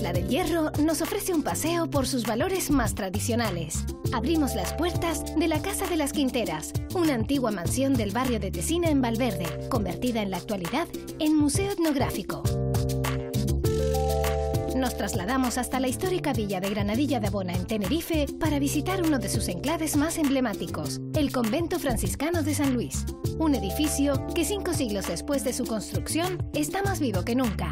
Isla del Hierro nos ofrece un paseo por sus valores más tradicionales. Abrimos las puertas de la Casa de las Quinteras, una antigua mansión del barrio de Tesina en Valverde, convertida en la actualidad en museo etnográfico. Nos trasladamos hasta la histórica villa de Granadilla de Abona en Tenerife para visitar uno de sus enclaves más emblemáticos, el Convento Franciscano de San Luis. Un edificio que 5 siglos después de su construcción está más vivo que nunca.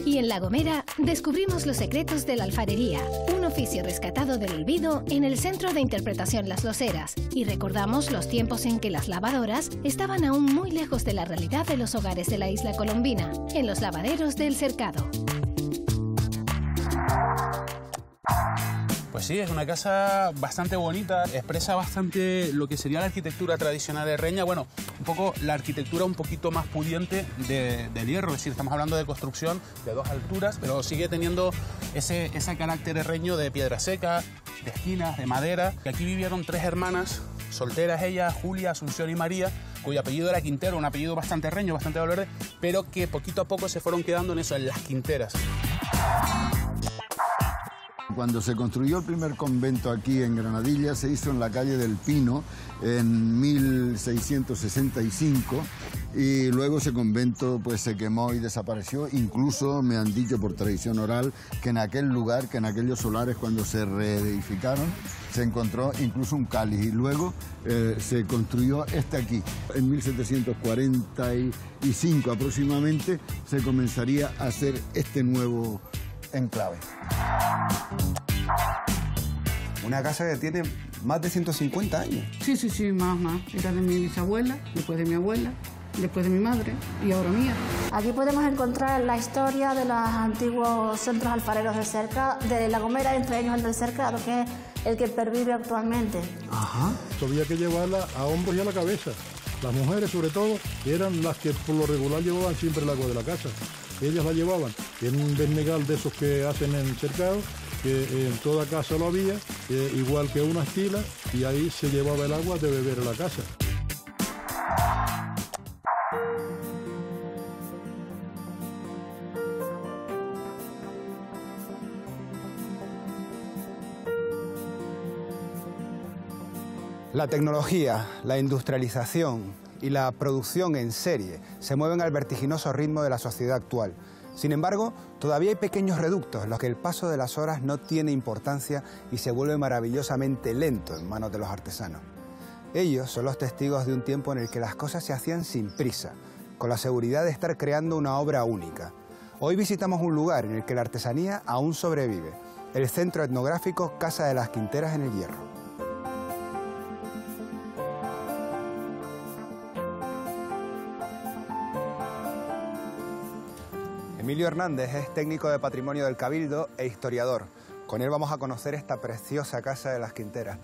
Y en La Gomera descubrimos los secretos de la alfarería, un oficio rescatado del olvido en el Centro de Interpretación Las Loseras, y recordamos los tiempos en que las lavadoras estaban aún muy lejos de la realidad de los hogares de la isla colombina, en los lavaderos del Cercado. Pues sí, es una casa bastante bonita, expresa bastante lo que sería la arquitectura tradicional de Reña, bueno, un poco la arquitectura un poquito más pudiente del Hierro, es decir, estamos hablando de construcción de 2 alturas, pero sigue teniendo ese carácter herreño de piedra seca, de esquinas, de madera. Y aquí vivieron 3 hermanas, solteras ellas, Julia, Asunción y María, cuyo apellido era Quintero, un apellido bastante herreño, bastante valverde, pero que poquito a poco se fueron quedando en eso, en las quinteras. Cuando se construyó el primer convento aquí en Granadilla, se hizo en la calle del Pino en 1665 y luego ese convento pues se quemó y desapareció. Incluso me han dicho por tradición oral que en aquel lugar, que en aquellos solares cuando se reedificaron, se encontró incluso un cáliz y luego se construyó este aquí. En 1745 aproximadamente se comenzaría a hacer este nuevo enclave. Una casa que tiene más de 150 años. Sí, más. Era de mi bisabuela, después de mi abuela, después de mi madre y ahora mía. Aquí podemos encontrar la historia de los antiguos centros alfareros de La Gomera, entre ellos el del Cercado, que es el que pervive actualmente. Ajá. Había que llevarla a hombros y a la cabeza. Las mujeres, sobre todo, eran las que por lo regular llevaban siempre el agua de la casa. Ellas la llevaban en un desnegal de esos que hacen en Cercado, que en toda casa lo había, igual que una estila, y ahí se llevaba el agua de beber a la casa. La tecnología, la industrialización y la producción en serie se mueven al vertiginoso ritmo de la sociedad actual. Sin embargo, todavía hay pequeños reductos en los que el paso de las horas no tiene importancia y se vuelve maravillosamente lento en manos de los artesanos. Ellos son los testigos de un tiempo en el que las cosas se hacían sin prisa, con la seguridad de estar creando una obra única. Hoy visitamos un lugar en el que la artesanía aún sobrevive, el Centro Etnográfico Casa de las Quinteras en el Hierro. Emilio Hernández es técnico de patrimonio del Cabildo e historiador. Con él vamos a conocer esta preciosa Casa de las Quinteras.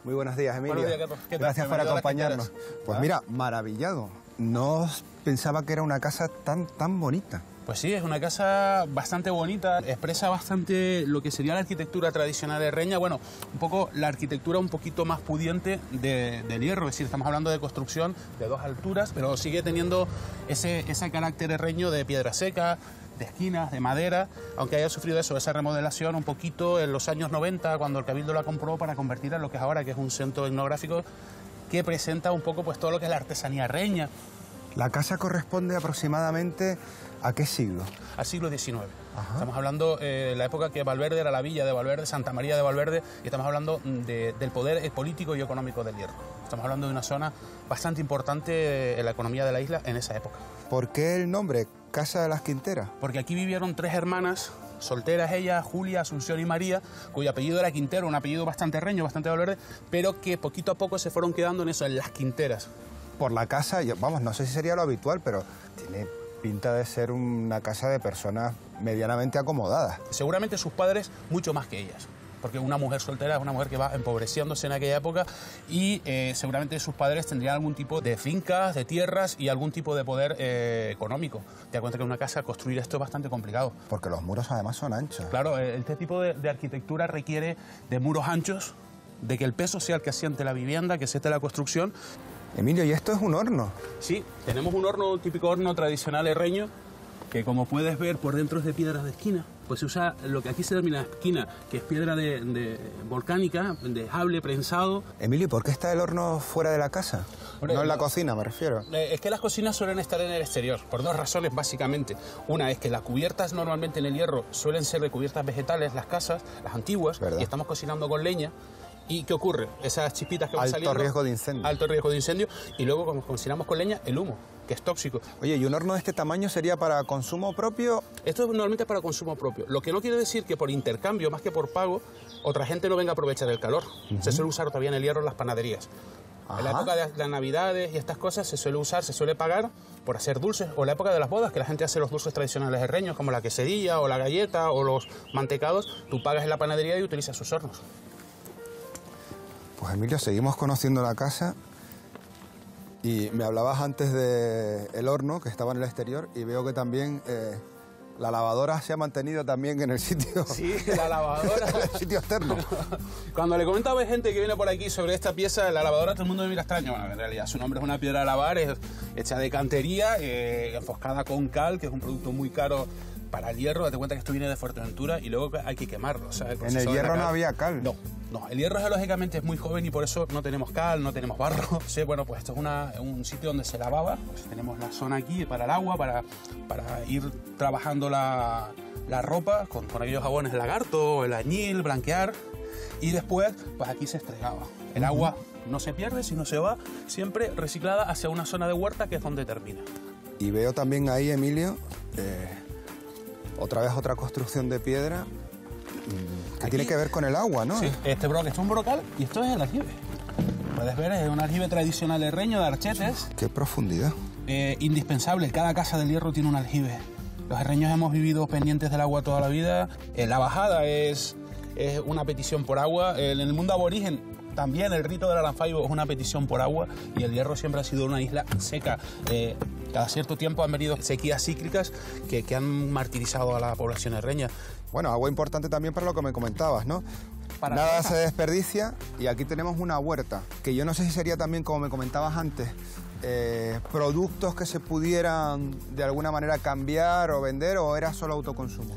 Muy buenos días, Emilio. Buenos días, ¿qué tal? Gracias por acompañarnos. Pues mira, maravillado. No pensaba que era una casa tan bonita. Pues sí, es una casa bastante bonita, expresa bastante lo que sería la arquitectura tradicional de Reña, bueno, un poco la arquitectura un poquito más pudiente del Hierro, es decir, estamos hablando de construcción de 2 alturas, pero sigue teniendo ese carácter herreño de piedra seca, de esquinas, de madera, aunque haya sufrido esa remodelación un poquito en los años 90, cuando el Cabildo la compró para convertirla en lo que es ahora, que es un centro etnográfico que presenta un poco pues todo lo que es la artesanía reña. La casa corresponde aproximadamente ¿a qué siglo? Al siglo XIX. Ajá. Estamos hablando de la época que Valverde era la villa de Valverde, Santa María de Valverde, y estamos hablando del poder político y económico del Hierro. Estamos hablando de una zona bastante importante en la economía de la isla en esa época. ¿Por qué el nombre Casa de las Quinteras? Porque aquí vivieron 3 hermanas, solteras ellas, Julia, Asunción y María, cuyo apellido era Quintero, un apellido bastante herreño, bastante valverde, pero que poquito a poco se fueron quedando en eso, en las quinteras. Por la casa, vamos, no sé si sería lo habitual, pero tiene pinta de ser una casa de personas medianamente acomodadas. Seguramente sus padres mucho más que ellas, porque una mujer soltera es una mujer que va empobreciéndose en aquella época y seguramente sus padres tendrían algún tipo de fincas, de tierras y algún tipo de poder económico. Te das cuenta que en una casa construir esto es bastante complicado. Porque los muros además son anchos. Claro, este tipo de arquitectura requiere de muros anchos, de que el peso sea el que asiente la vivienda, que asiente la construcción. Emilio, ¿y esto es un horno? Sí, tenemos un horno, un típico horno tradicional herreño, que como puedes ver por dentro es de piedras de esquina. Pues se usa lo que aquí se denomina esquina, que es piedra de volcánica, de sable prensado. Emilio, ¿por qué está el horno fuera de la casa? Hombre, no en la cocina, me refiero. Es que las cocinas suelen estar en el exterior, por dos razones básicamente. Una es que las cubiertas normalmente en el hierro suelen ser de cubiertas vegetales, las casas, las antiguas, ¿verdad? Y estamos cocinando con leña. ¿Y qué ocurre? Esas chispitas que van saliendo... Alto riesgo de incendio. Alto riesgo de incendio. Y luego, como cocinamos con leña, el humo, que es tóxico. Oye, ¿y un horno de este tamaño sería para consumo propio? Esto normalmente es para consumo propio. Lo que no quiere decir que por intercambio, más que por pago, otra gente no venga a aprovechar el calor. Se suele usar todavía en el hierro en las panaderías. Ajá. En la época de las navidades y estas cosas se suele pagar por hacer dulces, o en la época de las bodas, que la gente hace los dulces tradicionales herreños, como la quesadilla o la galleta o los mantecados. Tú pagas en la panadería y utilizas sus hornos. Pues Emilio, seguimos conociendo la casa y me hablabas antes del horno que estaba en el exterior y veo que también la lavadora se ha mantenido también en el sitio. Sí, la lavadora. En el sitio externo. Cuando le comentaba a gente que viene por aquí sobre esta pieza, la lavadora, todo el mundo me mira extraño. Bueno, en realidad su nombre es una piedra de lavar, es hecha de cantería, enfoscada con cal, que es un producto muy caro para el hierro. Date cuenta que esto viene de Fuerteventura y luego hay que quemarlo. O sea, En el hierro no había cal. No, el hierro geológicamente es muy joven y por eso no tenemos cal, no tenemos barro. Sí, bueno, pues esto es un sitio donde se lavaba. Pues tenemos la zona aquí para el agua, para ir trabajando la ropa con aquellos jabones lagarto, el añil, blanquear. Y después, pues aquí se estregaba. El agua no se pierde, sino se va siempre reciclada hacia una zona de huerta que es donde termina. Y veo también ahí, Emilio, otra vez otra construcción de piedra que tiene que ver con el agua, ¿no? Sí, esto es un brocal y esto es el aljibe. Puedes ver, es un aljibe tradicional herreño de archetes. ¡Qué profundidad! Indispensable, cada casa del hierro tiene un aljibe. Los herreños hemos vivido pendientes del agua toda la vida. La bajada es una petición por agua. En el mundo aborigen también el rito del Aranfaibo es una petición por agua y el hierro siempre ha sido una isla seca. Cada cierto tiempo han venido sequías cíclicas que han martirizado a la población herreña. Bueno, agua importante también para lo que me comentabas, ¿no? Nada se desperdicia y aquí tenemos una huerta, que yo no sé si sería también, como me comentabas antes, productos que se pudieran de alguna manera cambiar o vender, o era solo autoconsumo.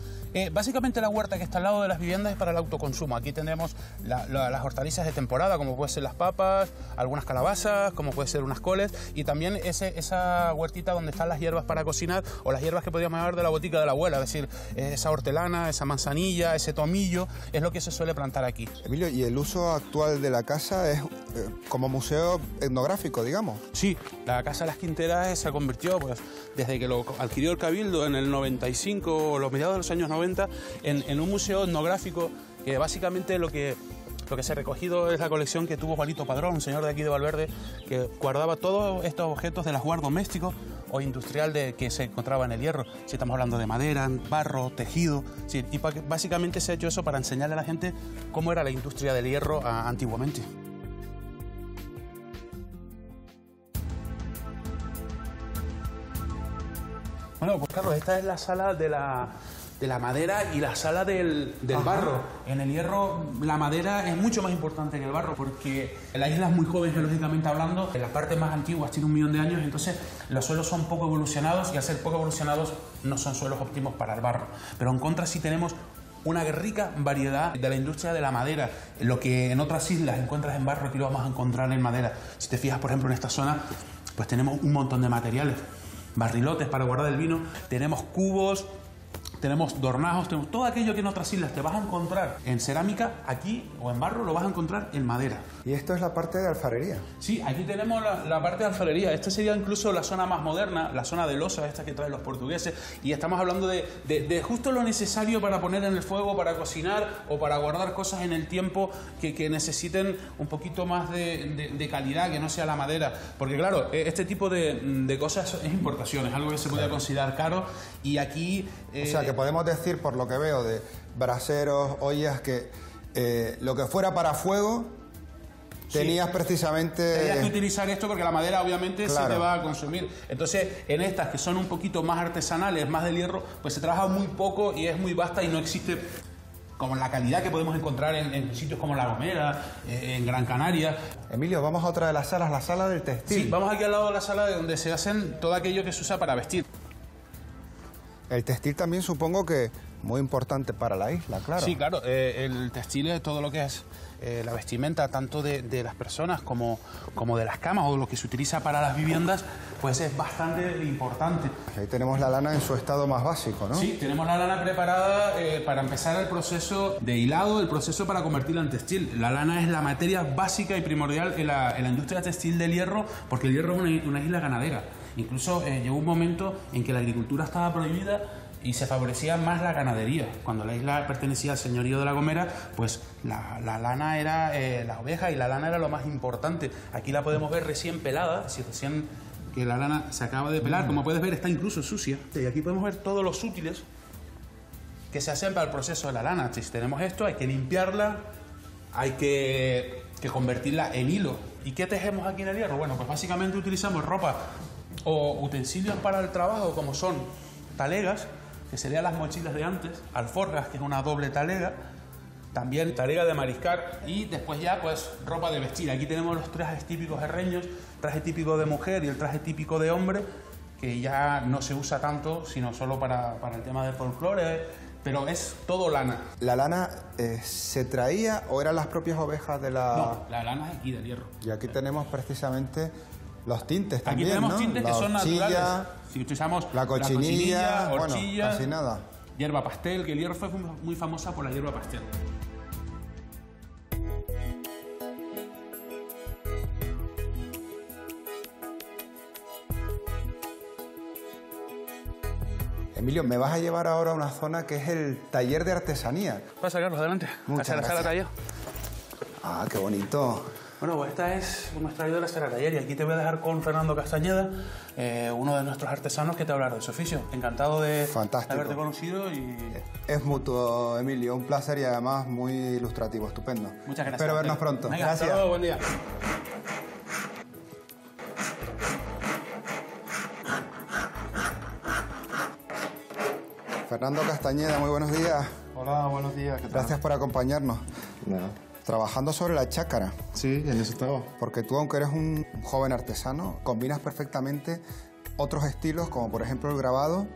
Básicamente la huerta que está al lado de las viviendas es para el autoconsumo. Aquí tenemos las hortalizas de temporada, como pueden ser las papas, algunas calabazas, como pueden ser unas coles, y también esa huertita donde están las hierbas para cocinar, o las hierbas que podríamos llamar de la botica de la abuela, es decir, esa hortelana, esa manzanilla, ese tomillo, es lo que se suele plantar aquí. Emilio, ¿y el uso actual de la casa es como museo etnográfico, digamos? Sí, la Casa de las Quinteras se convirtió, pues, desde que lo adquirió el Cabildo en el 95 o los mediados de los años 90, en un museo etnográfico que básicamente lo que se ha recogido es la colección que tuvo Juanito Padrón, un señor de aquí de Valverde, que guardaba todos estos objetos del ajuar doméstico o industrial que se encontraba en el hierro. Si estamos hablando de madera, barro, tejido, sí, y básicamente se ha hecho eso para enseñarle a la gente cómo era la industria del hierro antiguamente. Bueno, pues Carlos, esta es la sala de la madera y la sala del barro. En el hierro la madera es mucho más importante que el barro porque la isla es muy joven geológicamente hablando, en las partes más antiguas tiene 1 millón de años, entonces los suelos son poco evolucionados y al ser poco evolucionados no son suelos óptimos para el barro. Pero en contra sí tenemos una rica variedad de la industria de la madera. Lo que en otras islas encuentras en barro aquí lo vamos a encontrar en madera. Si te fijas, por ejemplo, en esta zona, pues tenemos un montón de materiales. Barrilotes para guardar el vino, tenemos cubos, tenemos dornajos, tenemos todo aquello que en otras islas te vas a encontrar en cerámica, aquí o en barro lo vas a encontrar en madera. ¿Y esto es la parte de alfarería? Sí, aquí tenemos la parte de alfarería. Esta sería incluso la zona más moderna, la zona de losa, esta que traen los portugueses, y estamos hablando de justo lo necesario para poner en el fuego, para cocinar o para guardar cosas en el tiempo que necesiten un poquito más de calidad, que no sea la madera. Porque claro, este tipo de cosas es importación, es algo que se puede considerar caro, y aquí... O sea, que podemos decir, por lo que veo, de braseros, ollas, que lo que fuera para fuego... Tenías precisamente... Tenías que utilizar esto porque la madera obviamente se te va a consumir. Entonces, en estas que son un poquito más artesanales, más del hierro, pues se trabaja muy poco y es muy vasta y no existe como la calidad que podemos encontrar en sitios como La Gomera, en Gran Canaria. Emilio, vamos a otra de las salas, la sala del textil. Sí, vamos aquí al lado de la sala de donde se hacen todo aquello que se usa para vestir. El textil también supongo que muy importante para la isla, claro. Sí, claro, el textil es todo lo que es la vestimenta, tanto de las personas como de las camas o lo que se utiliza para las viviendas, pues es bastante importante. Ahí tenemos la lana en su estado más básico, ¿no? Sí, tenemos la lana preparada para empezar el proceso de hilado, el proceso para convertirla en textil. La lana es la materia básica y primordial en la industria textil del Hierro, porque el Hierro es una isla ganadera. Incluso llegó un momento en que la agricultura estaba prohibida y se favorecía más la ganadería. Cuando la isla pertenecía al señorío de La Gomera, pues la lana era la oveja y la lana era lo más importante. Aquí la podemos ver recién pelada, es decir, recién que la lana se acaba de pelar. Como puedes ver, está incluso sucia. Y aquí podemos ver todos los útiles que se hacen para el proceso de la lana. Si tenemos esto, hay que limpiarla, hay que convertirla en hilo. ¿Y qué tejemos aquí en el Hierro? Bueno, pues básicamente utilizamos ropa o utensilios para el trabajo, como son talegas, que serían las mochilas de antes, alforjas, que es una doble talega, también talega de mariscar, y después ya pues ropa de vestir. Aquí tenemos los trajes típicos herreños, traje típico de mujer y el traje típico de hombre, que ya no se usa tanto, sino solo para el tema del folclore, pero es todo lana. ¿La lana se traía o eran las propias ovejas de la...? No, la lana es aquí del Hierro. Y aquí tenemos precisamente los tintes también, aquí tenemos, ¿no? tintes que son naturales. Si utilizamos la cochinilla, horchilla, bueno, casi nada. Hierba pastel, que el Hierro fue muy famosa por la hierba pastel. Emilio, me vas a llevar ahora a una zona que es el taller de artesanía. Pasa, Carlos, adelante. Muchas gracias. La taller. Ah, qué bonito. Bueno, pues esta es un extraído de la Sala Taller y aquí te voy a dejar con Fernando Castañeda, uno de nuestros artesanos que te hablará de su oficio. Encantado de haberte conocido y... Es mutuo, Emilio, un placer y además muy ilustrativo, estupendo. Muchas gracias. Espero vernos pronto. Venga, gracias. hasta luego, buen día. Fernando Castañeda, muy buenos días. Hola, buenos días. ¿Qué tal? Gracias por acompañarnos. Nada. Trabajando sobre la chácara. Sí, en eso estaba. Porque tú, aunque eres un joven artesano, combinas perfectamente otros estilos, como por ejemplo el grabado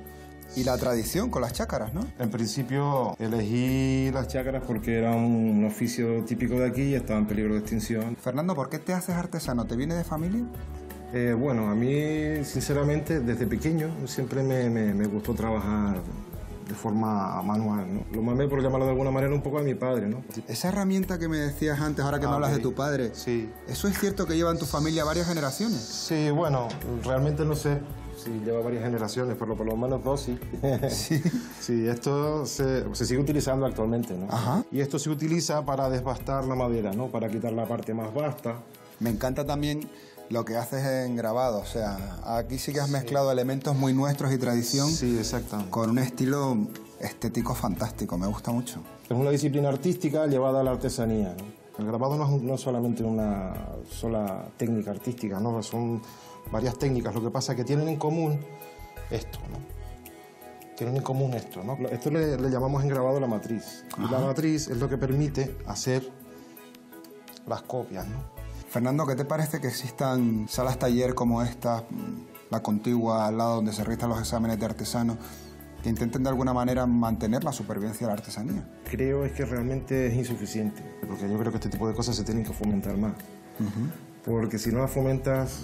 y la tradición con las chácaras, ¿no? En principio elegí las chácaras porque era un oficio típico de aquí y estaba en peligro de extinción. Fernando, ¿por qué te haces artesano? ¿Te viene de familia? Bueno, a mí, sinceramente, desde pequeño siempre me gustó trabajar de forma manual, ¿no? Lo mamé, por llamarlo de alguna manera, un poco a mi padre, ¿no? Esa herramienta que me decías antes, ahora que me hablas de tu padre, sí. ¿Eso es cierto que lleva en tu familia varias generaciones? Sí, bueno, realmente no sé si lleva varias generaciones, pero por lo menos dos, sí. Sí. Sí, esto se sigue utilizando actualmente, ¿no? Ajá. Y esto se utiliza para desbastar la madera, ¿no? Para quitar la parte más vasta. Me encanta también lo que haces en grabado, o sea, aquí sí que has mezclado elementos muy nuestros y tradición. Sí, exacto. Con un estilo estético fantástico, me gusta mucho. Es una disciplina artística llevada a la artesanía, ¿no? El grabado no es solamente una sola técnica artística, ¿no? Son varias técnicas, lo que pasa es que tienen en común esto, ¿no? Tienen en común esto, ¿no? Esto le llamamos en grabado la matriz. Ajá. Y la matriz es lo que permite hacer las copias, ¿no? Fernando, ¿qué te parece que existan salas taller como esta, la contigua, al lado donde se realizan los exámenes de artesanos, que intenten de alguna manera mantener la supervivencia de la artesanía? Creo es que realmente es insuficiente, porque yo creo que este tipo de cosas se tienen que fomentar más. Porque si no las fomentas,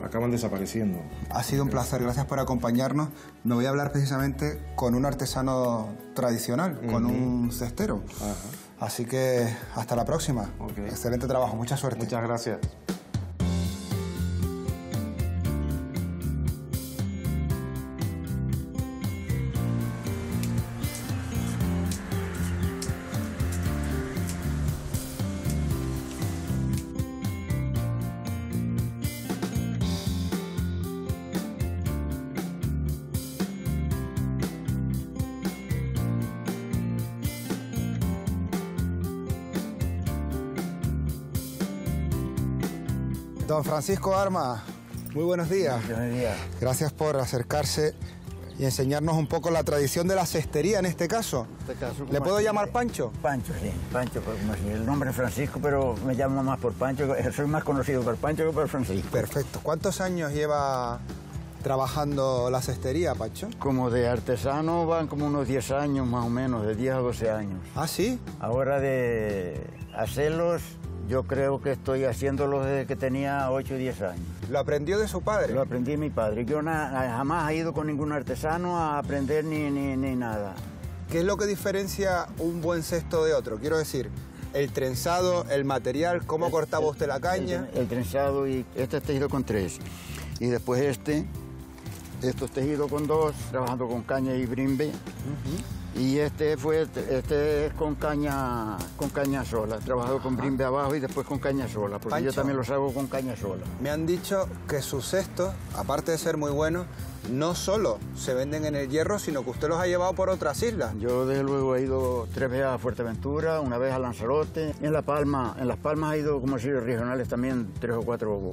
acaban desapareciendo. Ha sido un placer, gracias por acompañarnos. Me voy a hablar precisamente con un artesano tradicional, con un cestero. Ajá. Así que hasta la próxima. Okay. Excelente trabajo, mucha suerte. Muchas gracias. Don Francisco Armas, muy buenos días. Buenos días. Gracias por acercarse y enseñarnos un poco la tradición de la cestería en este caso. ¿Le puedo llamar Pancho? Pancho, sí. Pancho, el nombre es Francisco, pero me llamo más por Pancho. Soy más conocido por Pancho que por Francisco. Perfecto. ¿Cuántos años lleva trabajando la cestería, Pancho? Como de artesano van como unos 10 años más o menos, de 10 a 12 años. ¿Ah, sí? Ahora de hacerlos, yo creo que estoy haciéndolos desde que tenía 8 o 10 años. ¿Lo aprendió de su padre? Lo aprendí de mi padre. Yo jamás he ido con ningún artesano a aprender ni nada. ¿Qué es lo que diferencia un buen cesto de otro? Quiero decir, el trenzado, el material, ¿cómo cortaba usted la caña? El trenzado, y este es tejido con 3. Y después esto es tejido con 2, trabajando con caña y brimbe. Y este es con caña sola, trabajado con brimbe abajo y después con caña sola, porque Pancho, yo también los hago con caña sola. Me han dicho que sus cestos, aparte de ser muy buenos, no solo se venden en el Hierro, sino que usted los ha llevado por otras islas. Yo desde luego he ido 3 veces a Fuerteventura, una vez a Lanzarote, en Las Palmas he ido como sitios regionales también 3 o 4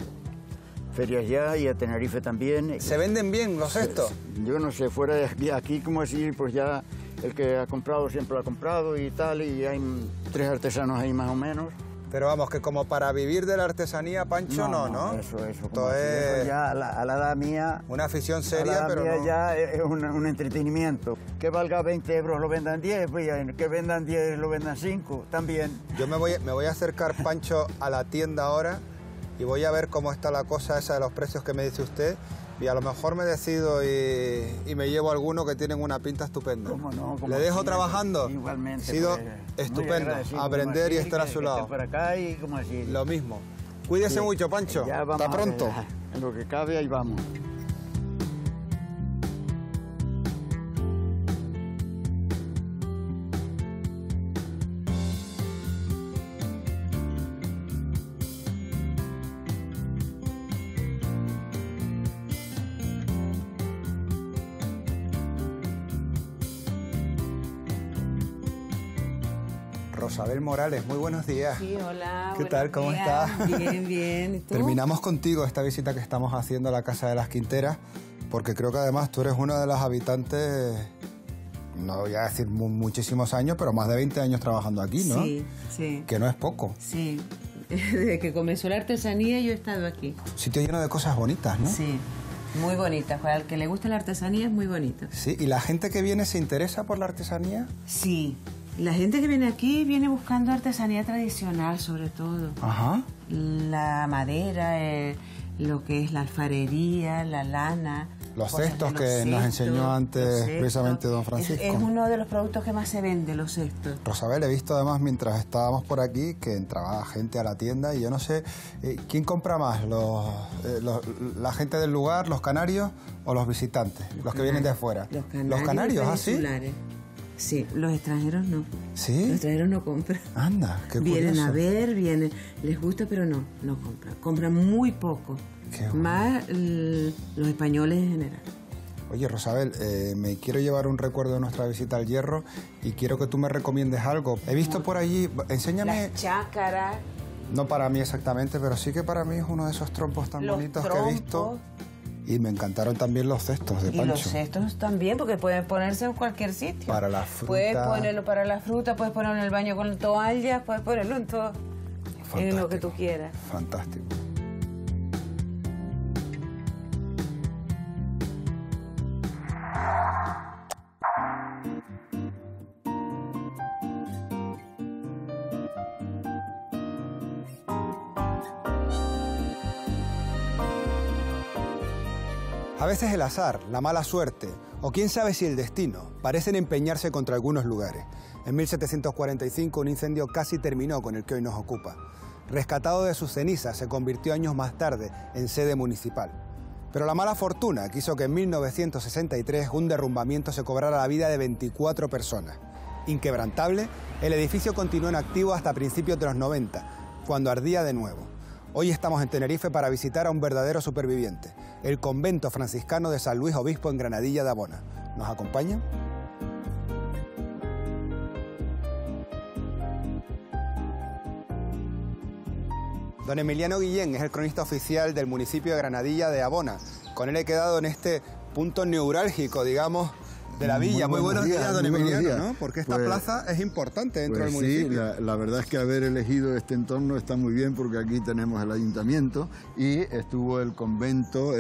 ferias ya, y a Tenerife también. ¿Se venden bien los cestos? Yo no sé, fuera de aquí como decir, pues ya el que ha comprado siempre lo ha comprado y tal, y hay 3 artesanos ahí más o menos. Pero vamos, que como para vivir de la artesanía, Pancho, no. Eso. Esto es ya a la edad mía... una afición seria, pero no... ya es un entretenimiento. Que valga 20 euros lo vendan 10, pues, que vendan 10 lo vendan 5, también. Yo me voy a acercar, Pancho, a la tienda ahora y voy a ver cómo está la cosa esa de los precios que me dice usted. Y a lo mejor me decido y me llevo alguno que tienen una pinta estupenda. ¿Cómo no? ¿Le dejo trabajando? Igualmente. Ha sido pues, estupendo aprender y estar a su lado. Por acá y como decir. Lo mismo. Cuídese mucho, Pancho. Ya vamos. Hasta pronto. En lo que cabe, ahí vamos. Rosabel Morales, muy buenos días. Sí, hola. ¿Qué tal? ¿Cómo estás? Bien, bien. ¿Y tú? Terminamos contigo esta visita que estamos haciendo a la Casa de las Quinteras, porque creo que además tú eres una de las habitantes, no voy a decir muchísimos años, pero más de 20 años trabajando aquí, ¿no? Sí. Que no es poco. Sí. Desde que comenzó la artesanía yo he estado aquí. Sitio lleno de cosas bonitas, ¿no? Sí. Muy bonita. Para el que le gusta la artesanía es muy bonito. Sí. ¿Y la gente que viene se interesa por la artesanía? Sí. La gente que viene aquí viene buscando artesanía tradicional, sobre todo. Ajá. La madera, lo que es la alfarería, la lana. Los cestos que nos enseñó antes precisamente don Francisco. Es uno de los productos que más se vende, los cestos. Rosabel, he visto además mientras estábamos por aquí que entraba gente a la tienda y yo no sé, ¿quién compra más? ¿La gente del lugar, los canarios o los visitantes? Los que vienen de afuera. Los canarios, ¿ah, sí? Sí, los extranjeros no. ¿Sí? Los extranjeros no compran. Anda, qué curioso. Vienen a ver, les gusta, pero no compran. Compran muy poco. Qué bueno. Más los españoles en general. Oye, Rosabel, me quiero llevar un recuerdo de nuestra visita al Hierro y quiero que tú me recomiendes algo. He visto por allí, enséñame... Las chácaras. No para mí exactamente, pero sí que para mí es uno de esos trompos tan bonitos que he visto. Y me encantaron también los cestos de Pancho. Y los cestos también, porque pueden ponerse en cualquier sitio. Para la fruta. Puedes ponerlo para la fruta, puedes ponerlo en el baño con toallas, puedes ponerlo en todo. En lo que tú quieras. Fantástico. A veces el azar, la mala suerte, o quién sabe si el destino, parecen empeñarse contra algunos lugares. En 1745 un incendio casi terminó con el que hoy nos ocupa. Rescatado de sus cenizas, se convirtió años más tarde en sede municipal. Pero la mala fortuna quiso que en 1963 un derrumbamiento se cobrara la vida de 24 personas. Inquebrantable, el edificio continuó en activo hasta principios de los 90, cuando ardía de nuevo. Hoy estamos en Tenerife para visitar a un verdadero superviviente, el convento franciscano de San Luis Obispo en Granadilla de Abona. ¿Nos acompañan? Don Emiliano Guillén es el cronista oficial del municipio de Granadilla de Abona. Con él he quedado en este punto neurálgico, digamos, de la villa. Muy buenos días, don Emiliano, ¿no? Porque esta Pues, plaza es importante dentro del sí, municipio. la verdad es que haber elegido este entorno está muy bien porque aquí tenemos el ayuntamiento y estuvo el convento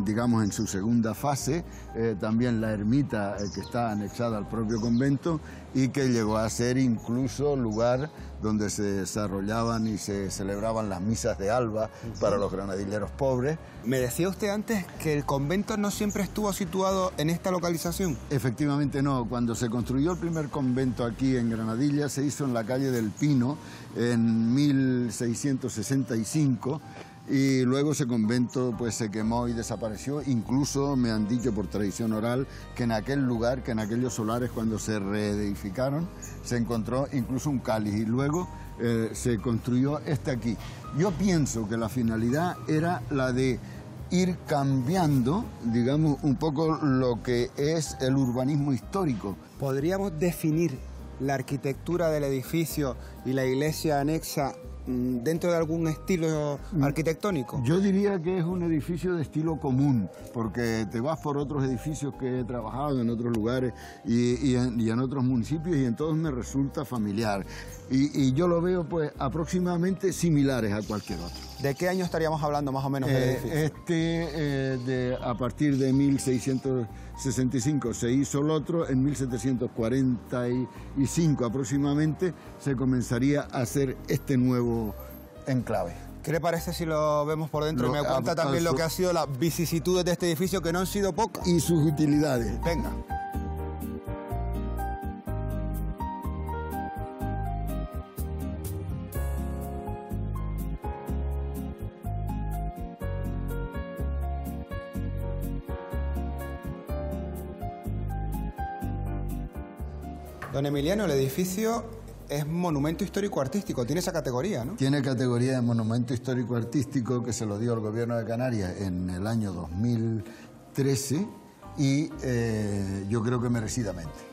digamos, en su segunda fase, también la ermita que está anexada al propio convento y que llegó a ser incluso lugar donde se desarrollaban y se celebraban las misas de alba para los granadilleros pobres. Me decía usted antes que el convento no siempre estuvo situado en esta localización. Efectivamente no, cuando se construyó el primer convento aquí en Granadilla se hizo en la calle del Pino en 1665 y luego ese convento pues se quemó y desapareció. Incluso me han dicho por tradición oral que en aquel lugar, que en aquellos solares cuando se reedificaron se encontró incluso un cáliz y luego se construyó este aquí. Yo pienso que la finalidad era la de ir cambiando, digamos, un poco lo que es el urbanismo histórico. ¿Podríamos definir la arquitectura del edificio y la iglesia anexa dentro de algún estilo arquitectónico? Yo diría que es un edificio de estilo común, porque te vas por otros edificios que he trabajado en otros lugares y en otros municipios y en todos me resulta familiar. Y yo lo veo pues aproximadamente similares a cualquier otro. ¿De qué año estaríamos hablando más o menos del edificio? A partir de 1665 se hizo el otro, en 1745 aproximadamente se comenzaría a hacer este nuevo enclave. ¿Qué le parece si lo vemos por dentro y me cuenta también lo que ha sido las vicisitudes de este edificio, que no han sido pocas? Y sus utilidades. Venga. Don Emiliano, el edificio es monumento histórico-artístico, tiene esa categoría, ¿no? Tiene categoría de monumento histórico-artístico que se lo dio el gobierno de Canarias en el año 2013 y yo creo que merecidamente,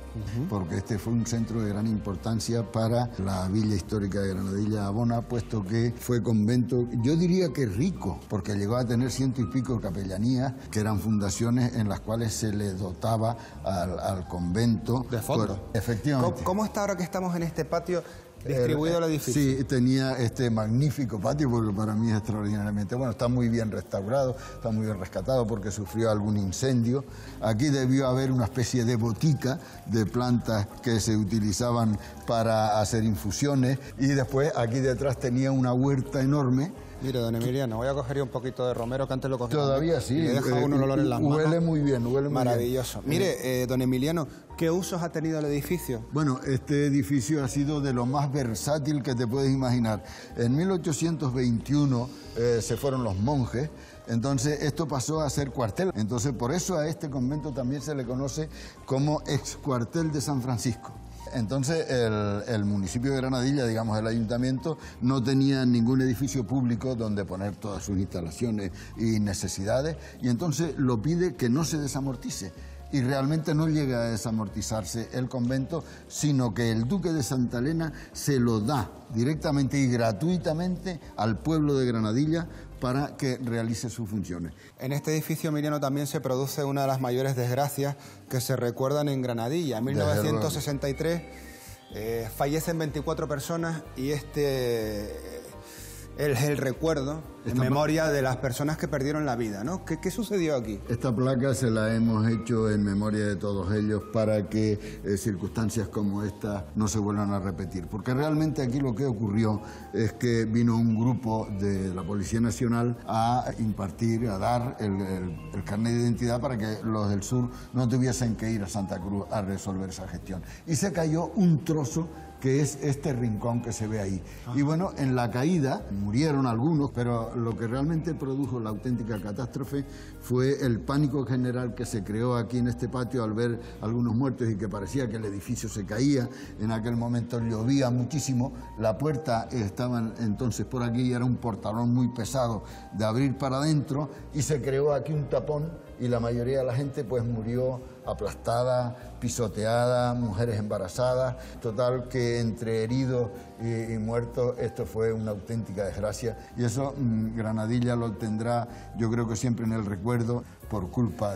porque este fue un centro de gran importancia para la villa histórica de Granadilla Abona, puesto que fue convento, yo diría que rico, porque llegó a tener 100 y pico capellanías, que eran fundaciones en las cuales se le dotaba al convento. De fondo. Efectivamente. ¿Cómo está ahora que estamos en este patio distribuido el edificio? Sí, tenía este magnífico patio, porque para mí es extraordinariamente bueno. Está muy bien restaurado, está muy bien rescatado porque sufrió algún incendio. Aquí debió haber una especie de botica de plantas que se utilizaban para hacer infusiones y después aquí detrás tenía una huerta enorme. Mire, don Emiliano, voy a coger un poquito de romero que antes lo cogía. Todavía sí. Le deja uno el olor en las manos. Huele muy bien, huele muy maravilloso. bien. Mire, don Emiliano, ¿qué usos ha tenido el edificio? Bueno, este edificio ha sido de lo más versátil que te puedes imaginar. En 1821 se fueron los monjes. Entonces esto pasó a ser cuartel. Entonces por eso a este convento también se le conoce como ex cuartel de San Francisco. Entonces el municipio de Granadilla, digamos el ayuntamiento, no tenía ningún edificio público donde poner todas sus instalaciones y necesidades y entonces lo pide que no se desamortice. Y realmente no llega a desamortizarse el convento, sino que el duque de Santa Elena se lo da directamente y gratuitamente al pueblo de Granadilla para que realice sus funciones. En este edificio, Emiliano, también se produce una de las mayores desgracias que se recuerdan en Granadilla. En 1963 fallecen 24 personas y este es el recuerdo en memoria de las personas que perdieron la vida, ¿no? ¿Qué sucedió aquí? Esta placa se la hemos hecho en memoria de todos ellos para que circunstancias como esta no se vuelvan a repetir. Porque realmente aquí lo que ocurrió es que vino un grupo de la Policía Nacional a impartir, a dar el carnet de identidad para que los del sur no tuviesen que ir a Santa Cruz a resolver esa gestión. Y se cayó un trozo que es este rincón que se ve ahí. Y bueno, en la caída murieron algunos, pero lo que realmente produjo la auténtica catástrofe fue el pánico general que se creó aquí en este patio al ver algunos muertos y que parecía que el edificio se caía. En aquel momento llovía muchísimo, la puerta estaba entonces por aquí y era un portalón muy pesado de abrir para adentro y se creó aquí un tapón y la mayoría de la gente pues murió aplastada, pisoteada, mujeres embarazadas. Total que entre heridos y muertos esto fue una auténtica desgracia y eso Granadilla lo tendrá yo creo que siempre en el recuerdo por culpa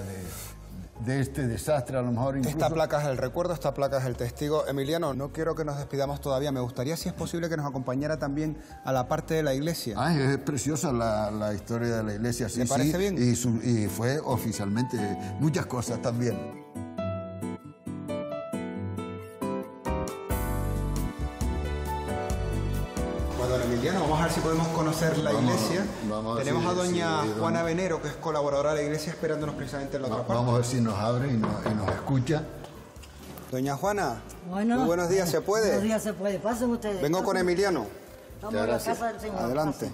de este desastre, a lo mejor incluso... Esta placa es el recuerdo, esta placa es el testigo. Emiliano, no quiero que nos despidamos todavía. Me gustaría, si es posible, que nos acompañara también a la parte de la iglesia. Ah, es preciosa la historia de la iglesia. Sí, ¿Le parece bien? Y fue oficialmente muchas cosas también. Bueno, don Emiliano, vamos a ver si podemos conocer la iglesia. Tenemos a doña Juana Venero, que es colaboradora de la iglesia, esperándonos precisamente en la otra parte. Vamos a ver si nos abre y nos escucha. Doña Juana, bueno, muy buenos días, ¿se puede? Buenos días, se puede. Pasen ustedes. Vengo con Emiliano. Estamos en la casa del Señor. Adelante.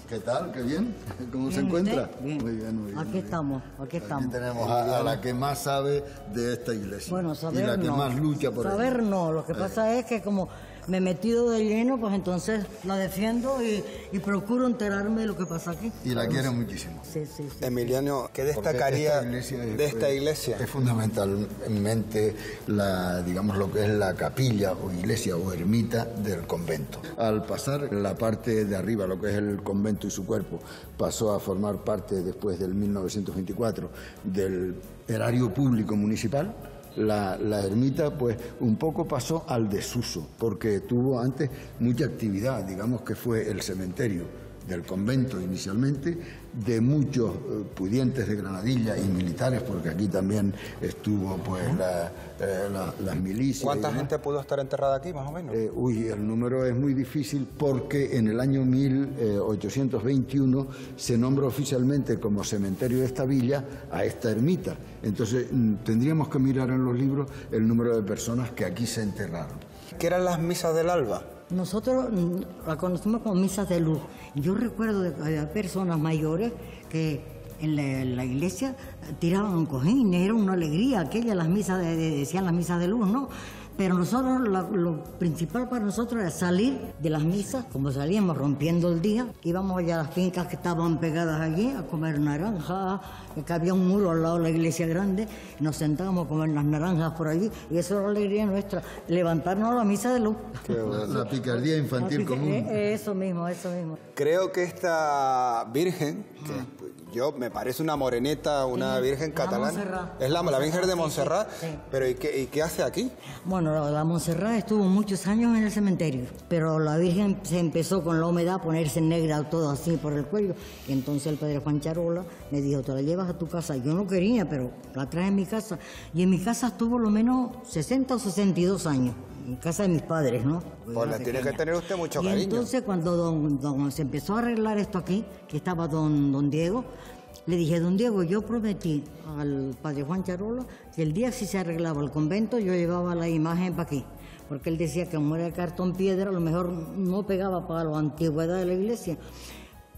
¿Qué tal? ¿Qué bien? ¿Cómo se encuentra? Bien. Muy bien, muy bien. Aquí estamos. Aquí tenemos a la que más sabe de esta iglesia. Bueno, saber y la que no. más lucha por ella. Saber no. Lo que pasa es que como me he metido de lleno, pues entonces la defiendo y procuro enterarme de lo que pasa aquí. Y la quiero muchísimo. Sí, sí, sí. Emiliano, ¿qué destacaría de esta iglesia? Es fundamentalmente digamos, lo que es la capilla o iglesia o ermita del convento. Al pasar la parte de arriba, lo que es el convento y su cuerpo, pasó a formar parte después del 1924 del erario público municipal. La ermita, pues, un poco pasó al desuso, porque tuvo antes mucha actividad, digamos que fue el cementerio del convento inicialmente, de muchos pudientes de Granadilla y militares, porque aquí también estuvo, pues, las milicias. ¿Cuánta gente pudo estar enterrada aquí, más o menos? El número es muy difícil porque en el año 1821 se nombra oficialmente como cementerio de esta villa a esta ermita. Entonces tendríamos que mirar en los libros el número de personas que aquí se enterraron. ¿Qué eran las misas del alba? Nosotros la conocimos como misas de luz. Yo recuerdo que había personas mayores que en la iglesia tiraban un cojín, era una alegría aquella, las misas, decían las misas de luz, ¿no? Pero nosotros, lo principal para nosotros era salir de las misas, como salíamos rompiendo el día, íbamos allá a las fincas que estaban pegadas allí a comer naranjas, que había un muro al lado de la iglesia grande, y nos sentábamos a comer las naranjas por allí, y eso era la alegría nuestra, levantarnos a la misa de luz. La picardía infantil común. Eso mismo, eso mismo. Creo que esta virgen, que me parece una moreneta, una virgen catalana. Es la Virgen de Montserrat. Sí. Pero ¿y qué hace aquí? Bueno, la Montserrat estuvo muchos años en el cementerio, pero la Virgen se empezó con la humedad a ponerse negra todo así por el cuello. Y entonces el padre Juan Charola me dijo, te la llevas a tu casa. Yo no quería, pero la traje en mi casa. Y en mi casa estuvo lo menos 60 o 62 años. En casa de mis padres, ¿no? Pues le tiene que tener usted mucho cariño. Y entonces cuando don se empezó a arreglar esto aquí, que estaba don Diego, le dije, don Diego, yo prometí al padre Juan Charola que el día que se arreglaba el convento yo llevaba la imagen para aquí. Porque él decía que como era cartón piedra, a lo mejor no pegaba para la antigüedad de la iglesia.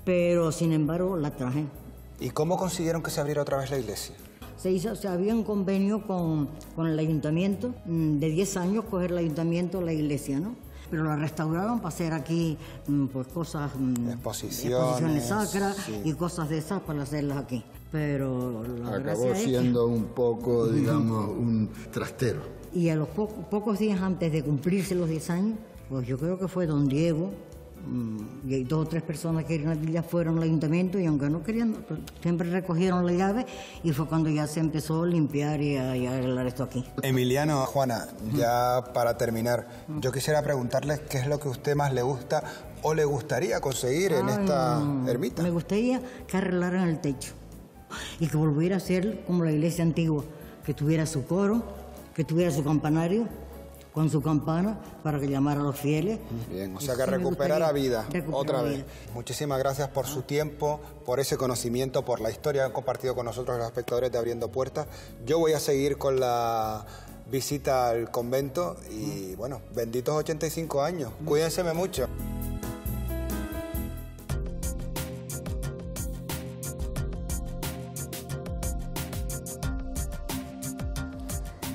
Pero sin embargo la traje. ¿Y cómo consiguieron que se abriera otra vez la iglesia? Había un convenio con el ayuntamiento de 10 años, coger el ayuntamiento la iglesia, ¿no? Pero la restauraron para hacer aquí pues cosas, exposiciones sacras y cosas de esas para hacerlas aquí. Pero la acabó siendo un poco, digamos, un trastero. Y a los pocos días antes de cumplirse los 10 años, pues yo creo que fue don Diego y 2 o 3 personas que ya fueron al ayuntamiento y aunque no querían, siempre recogieron la llave y fue cuando ya se empezó a limpiar y a arreglar esto aquí. Emiliano, Juana, ya para terminar, yo quisiera preguntarles qué es lo que a usted más le gusta o le gustaría conseguir en esta ermita. Me gustaría que arreglaran el techo y que volviera a ser como la iglesia antigua, que tuviera su coro, que tuviera su campanario con su campana para que llamara a los fieles. Bien, o sea que recuperara vida otra vez. Muchísimas gracias por su tiempo, por ese conocimiento, por la historia que han compartido con nosotros los espectadores de Abriendo Puertas. Yo voy a seguir con la visita al convento y, bueno, benditos 85 años. Cuídense mucho.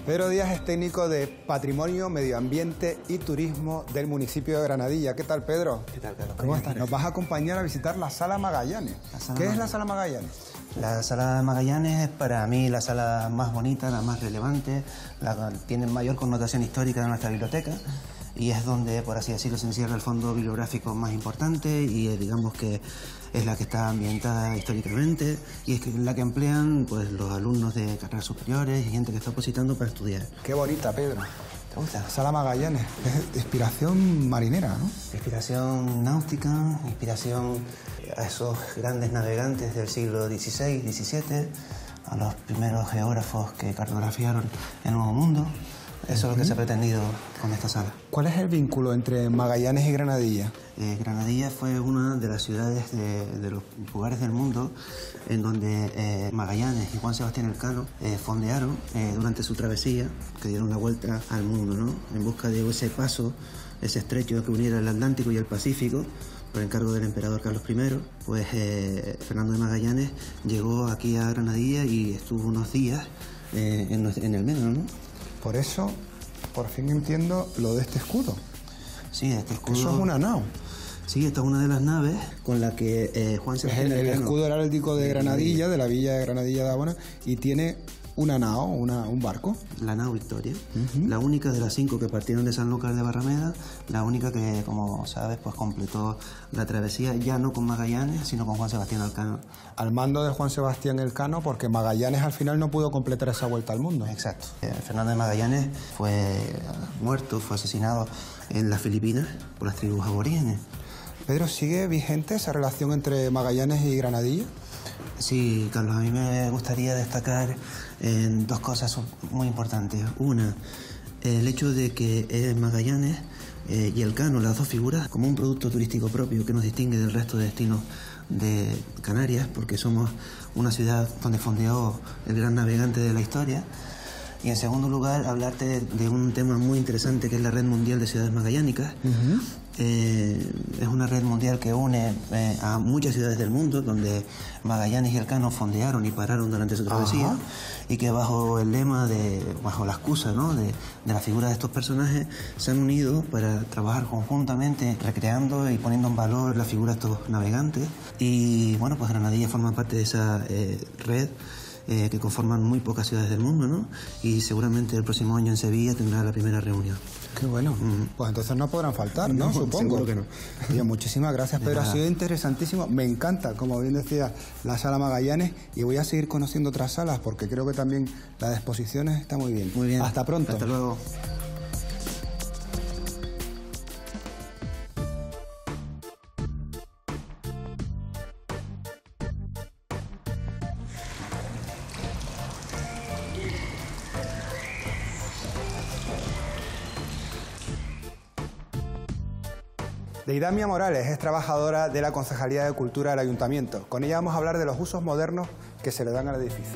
Pedro Díaz es técnico de Patrimonio, Medio Ambiente y Turismo del municipio de Granadilla. ¿Qué tal, Pedro? ¿Qué tal, Carlos? ¿Cómo estás? Nos vas a acompañar a visitar la Sala Magallanes. ¿Qué es la Sala Magallanes? La Sala Magallanes es para mí la sala más bonita, la más relevante, la que tiene mayor connotación histórica de nuestra biblioteca y es donde, por así decirlo, se encierra el fondo bibliográfico más importante y digamos que es la que está ambientada históricamente y es la que emplean pues, los alumnos de carreras superiores y gente que está opositando para estudiar. Qué bonita, Pedro. ¿Te gusta? Sala Magallanes, es inspiración marinera, ¿no? Inspiración náutica, inspiración a esos grandes navegantes del siglo XVI, XVII, a los primeros geógrafos que cartografiaron el Nuevo Mundo. Eso es lo que se ha pretendido con esta sala. ¿Cuál es el vínculo entre Magallanes y Granadilla? Granadilla fue una de las ciudades de los lugares del mundo en donde Magallanes y Juan Sebastián Elcano fondearon durante su travesía, que dieron la vuelta al mundo, ¿no? En busca de ese paso, ese estrecho que uniera el Atlántico y el Pacífico, por encargo del emperador Carlos I, pues Fernando de Magallanes llegó aquí a Granadilla y estuvo unos días en el Meno, ¿no? Por eso, por fin entiendo lo de este escudo. Sí, este escudo... Eso es una nao. Sí, esta es una de las naves con la que Juan Sebastián El escudo heráldico de Granadilla, de la villa de Granadilla de Abona, y tiene una nao, un barco. La nao Victoria, la única de las 5 que partieron de Sanlúcar de Barrameda, la única que, como sabes, pues completó la travesía ya no con Magallanes, sino con Juan Sebastián Elcano. Al mando de Juan Sebastián Elcano, porque Magallanes al final no pudo completar esa vuelta al mundo. Exacto. Fernando de Magallanes fue muerto, fue asesinado en las Filipinas por las tribus aborígenes. Pedro, ¿sigue vigente esa relación entre Magallanes y Granadilla? Sí, Carlos, a mí me gustaría destacar dos cosas muy importantes. Una, el hecho de que Magallanes y Elcano, las dos figuras, como un producto turístico propio que nos distingue del resto de destinos de Canarias, porque somos una ciudad donde fondeó el gran navegante de la historia. Y en segundo lugar, hablarte de un tema muy interesante que es la Red Mundial de Ciudades Magallánicas. Es una red mundial que une a muchas ciudades del mundo, donde Magallanes y Elcano fondearon y pararon durante su travesía, y que bajo el lema, bajo la excusa, ¿no?, de la figura de estos personajes, se han unido para trabajar conjuntamente, recreando y poniendo en valor la figura de estos navegantes. Y bueno, pues Granadilla forma parte de esa red que conforman muy pocas ciudades del mundo, ¿no? Y seguramente el próximo año en Sevilla tendrá la primera reunión. Qué bueno. Pues entonces no podrán faltar, ¿no? Supongo. Seguro que no. Oye, muchísimas gracias, Pedro. Ha sido interesantísimo. Me encanta, como bien decía, la Sala Magallanes, y voy a seguir conociendo otras salas porque creo que también la de exposiciones está muy bien. Muy bien. Hasta pronto. Hasta luego. Deidamia Morales es trabajadora de la Concejalía de Cultura del Ayuntamiento. Con ella vamos a hablar de los usos modernos que se le dan al edificio.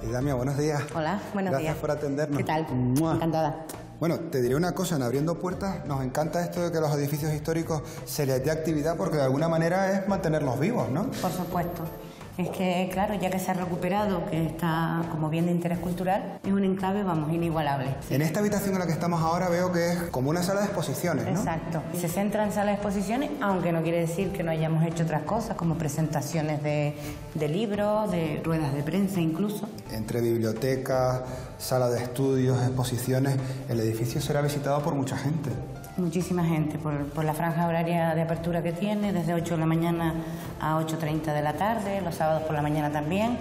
Deidamia, buenos días. Hola, buenos días. Gracias por atendernos. ¿Qué tal? Encantada. Bueno, te diré una cosa, en Abriendo Puertas nos encanta esto de que los edificios históricos se les dé actividad porque de alguna manera es mantenerlos vivos, ¿no? Por supuesto. Es que, claro, ya que se ha recuperado, que está como bien de interés cultural, es un enclave, vamos, inigualable. En esta habitación en la que estamos ahora veo que es como una sala de exposiciones, ¿no? Exacto. Se centra en sala de exposiciones, aunque no quiere decir que no hayamos hecho otras cosas, como presentaciones de libros, de ruedas de prensa incluso. Entre bibliotecas, sala de estudios, exposiciones, el edificio será visitado por mucha gente. Muchísima gente, por la franja horaria de apertura que tiene, desde 8 de la mañana a 8:30 de la tarde, los sábados por la mañana también.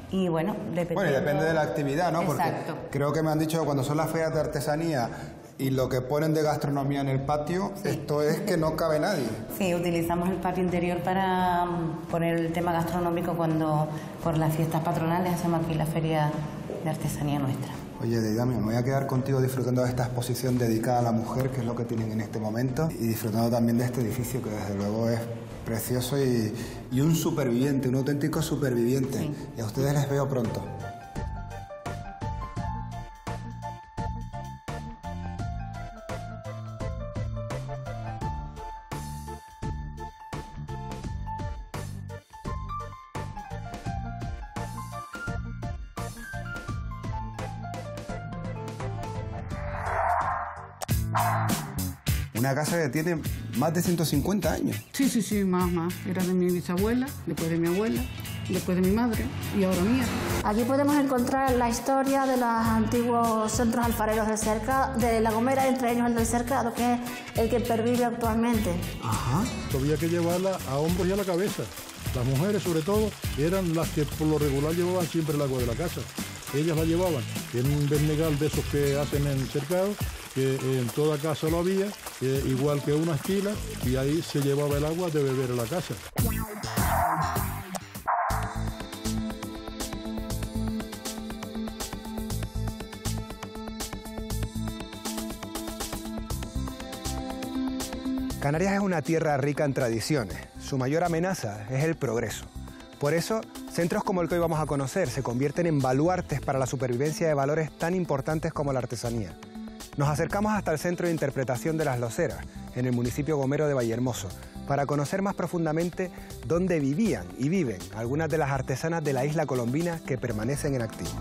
Y bueno, depende de la actividad, ¿no? Exacto. Porque creo que me han dicho que cuando son las ferias de artesanía y lo que ponen de gastronomía en el patio, sí, esto es que no cabe nadie. Sí, utilizamos el patio interior para poner el tema gastronómico cuando por las fiestas patronales hacemos aquí la feria de artesanía nuestra. Oye, Deidamia, me voy a quedar contigo disfrutando de esta exposición dedicada a la mujer, que es lo que tienen en este momento, y disfrutando también de este edificio que desde luego es precioso y un superviviente, un auténtico superviviente. Sí. Y a ustedes les veo pronto. Una casa que tiene más de 150 años. Sí, sí, sí, más. Era de mi bisabuela, después de mi abuela, después de mi madre y ahora mía. Aquí podemos encontrar la historia de los antiguos centros alfareros del cercado, de La Gomera, entre ellos el del Cercado, que es el que pervive actualmente. Ajá. Había que llevarla a hombros y a la cabeza. Las mujeres, sobre todo, eran las que por lo regular llevaban siempre el agua de la casa. Ellas la llevaban en un bernegal de esos que hacen en cercado, que en toda casa lo había, igual que una esquila, y ahí se llevaba el agua de beber a la casa. Canarias es una tierra rica en tradiciones. Su mayor amenaza es el progreso. Por eso, centros como el que hoy vamos a conocer se convierten en baluartes para la supervivencia de valores tan importantes como la artesanía. Nos acercamos hasta el Centro de Interpretación de las Loseras, en el municipio gomero de Vallehermoso, para conocer más profundamente dónde vivían y viven algunas de las artesanas de la isla colombina que permanecen en activo.